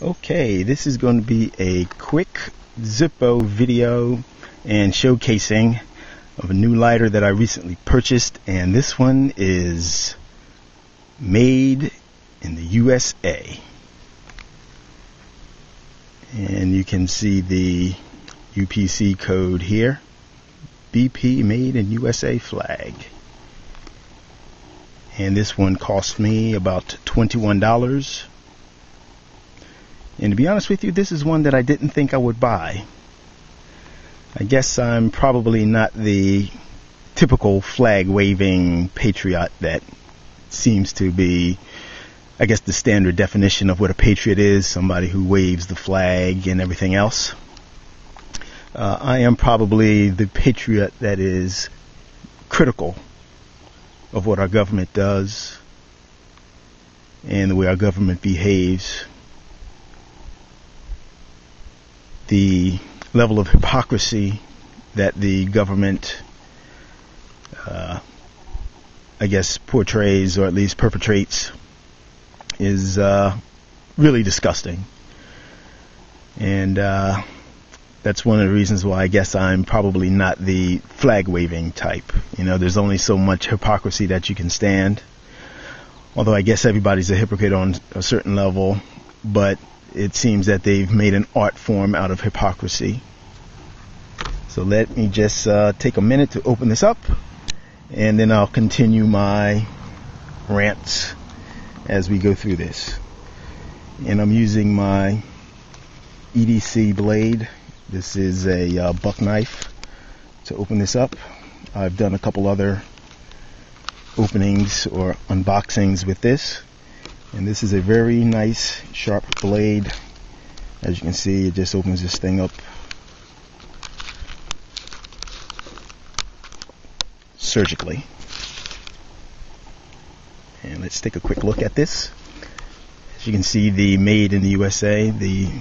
Okay, this is going to be a quick Zippo video and showcasing of a new lighter that I recently purchased, and this one is made in the USA. And you can see the UPC code here, BP Made in USA flag. And this one cost me about $21. And to be honest with you, this is one that I didn't think I would buy. I guess I'm probably not the typical flag-waving patriot that seems to be, I guess, the standard definition of what a patriot is, somebody who waves the flag and everything else. I am probably the patriot that is critical of what our government does and the way our government behaves. The level of hypocrisy that the government, I guess, portrays or at least perpetrates is really disgusting. And that's one of the reasons why I guess I'm probably not the flag-waving type. You know, there's only so much hypocrisy that you can stand. Although I guess everybody's a hypocrite on a certain level, but it seems that they've made an art form out of hypocrisy. So let me just take a minute to open this up, and then I'll continue my rants as we go through this. And I'm using my EDC blade. This is a buck knife to open this up. I've done a couple other openings or unboxings with this. And this is a very nice sharp blade. As you can see, it just opens this thing up surgically. And let's take a quick look at this. As you can see, the Made in the USA, the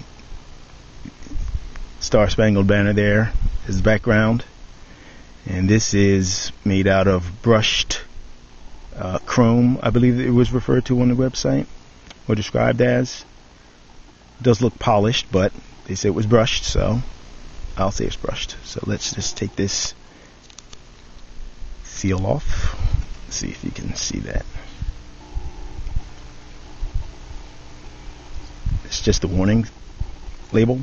Star Spangled Banner there is the background. And this is made out of brushed chrome, I believe it was referred to on the website, or described as. It does look polished, but they said it was brushed, so I'll say it's brushed. So let's just take this seal off. Let's see if you can see that. It's just the warning label.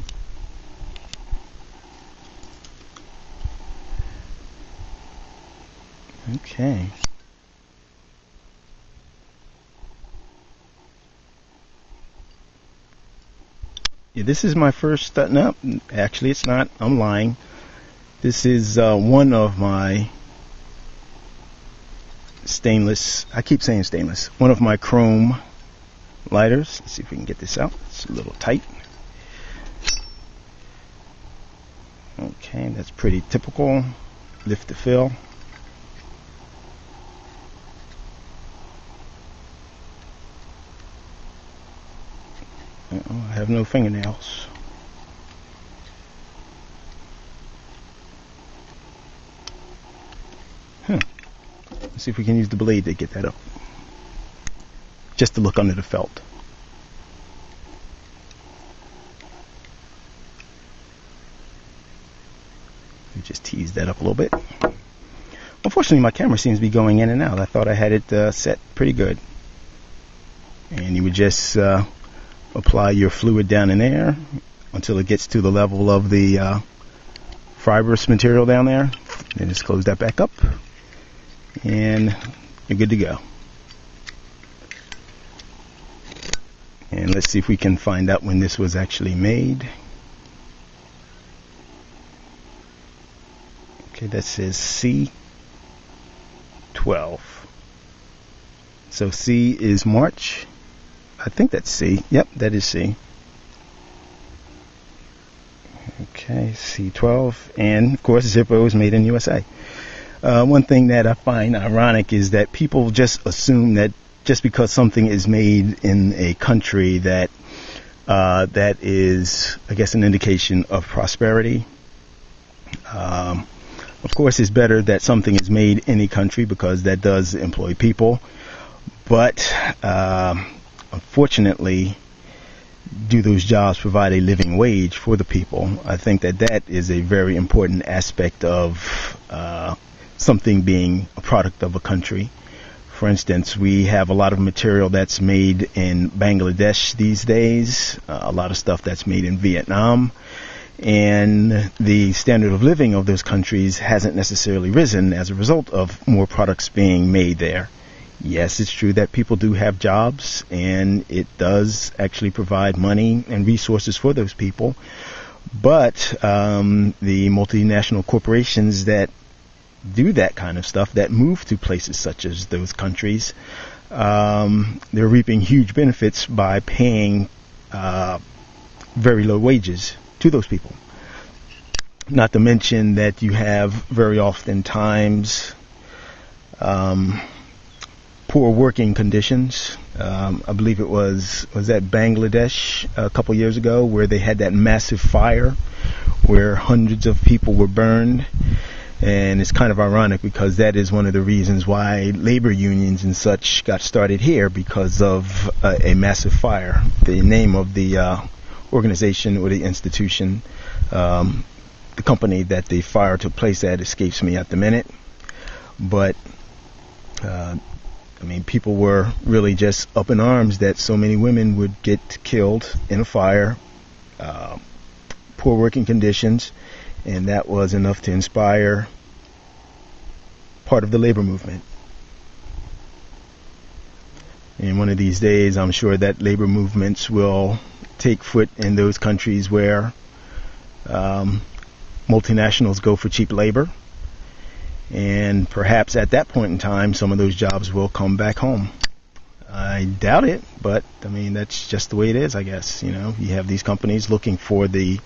Okay. Yeah, this is my first, no, actually it's not, I'm lying. This is one of my stainless, I keep saying stainless, one of my chrome lighters. Let's see if we can get this out. It's a little tight. Okay, that's pretty typical. Lift to fill. I have no fingernails. Let's see if we can use the blade to get that up. Just to look under the felt. Just tease that up a little bit. Unfortunately, my camera seems to be going in and out. I thought I had it set pretty good. And you would just apply your fluid down in there until it gets to the level of the fibrous material down there. Then just close that back up and you're good to go. And let's see if we can find out when this was actually made. Okay, that says C12. So C is March. I think that's C. Yep, that is C. Okay, C12. And, of course, Zippo is made in USA. One thing that I find ironic is that people just assume that just because something is made in a country that that is, I guess, an indication of prosperity. Of course, it's better that something is made in a country because that does employ people. But unfortunately, do those jobs provide a living wage for the people? I think that that is a very important aspect of something being a product of a country. For instance, we have a lot of material that's made in Bangladesh these days, a lot of stuff that's made in Vietnam, and the standard of living of those countries hasn't necessarily risen as a result of more products being made there. Yes, it's true that people do have jobs, and it does actually provide money and resources for those people, but the multinational corporations that do that kind of stuff, that move to places such as those countries, they're reaping huge benefits by paying very low wages to those people. Not to mention that you have very often times poor working conditions. I believe it was that Bangladesh a couple years ago where they had that massive fire where hundreds of people were burned. And it's kind of ironic because that is one of the reasons why labor unions and such got started here, because of a massive fire. The name of the organization or the institution, the company that the fire took place at, escapes me at the minute. But people were really just up in arms that so many women would get killed in a fire, poor working conditions, and that was enough to inspire part of the labor movement. And one of these days, I'm sure that labor movements will take foot in those countries where multinationals go for cheap labor. And perhaps at that point in time, some of those jobs will come back home. I doubt it, but that's just the way it is, I guess. You have these companies looking for the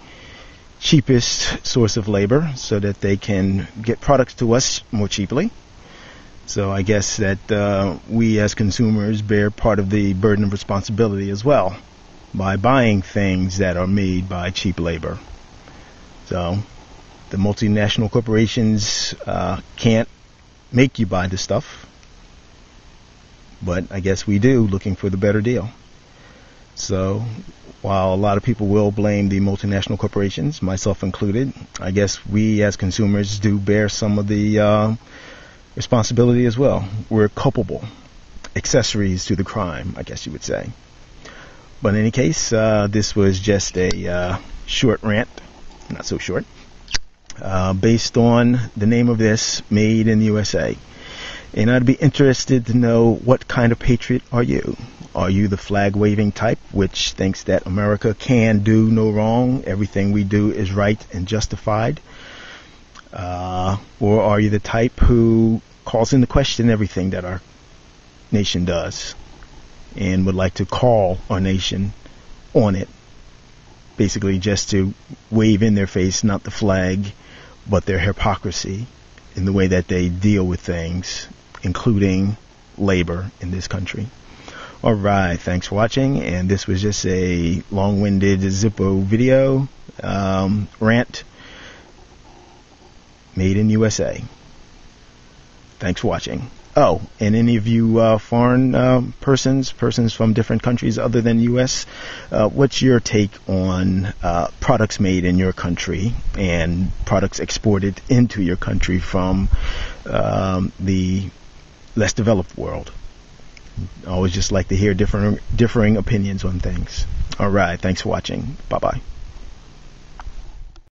cheapest source of labor so that they can get products to us more cheaply. So I guess that we as consumers bear part of the burden of responsibility as well by buying things that are made by cheap labor. So the multinational corporations can't make you buy the stuff, but I guess we do, looking for the better deal. So while a lot of people will blame the multinational corporations, myself included, I guess we as consumers do bear some of the responsibility as well. We're culpable accessories to the crime, I guess you would say. But in any case, this was just a short rant, not so short, based on the name of this, Made in the USA. And I'd be interested to know, what kind of patriot are you? Are you the flag-waving type, which thinks that America can do no wrong, everything we do is right and justified? Or are you the type who calls into question everything that our nation does and would like to call our nation on it, basically just to wave in their face not the flag, but their hypocrisy in the way that they deal with things, including labor in this country? All right, thanks for watching, and this was just a long-winded Zippo video, rant, Made in USA. Thanks for watching. Oh, and any of you foreign persons from different countries other than U.S., what's your take on products made in your country and products exported into your country from the less developed world? I always just like to hear differing opinions on things. All right, thanks for watching. Bye-bye.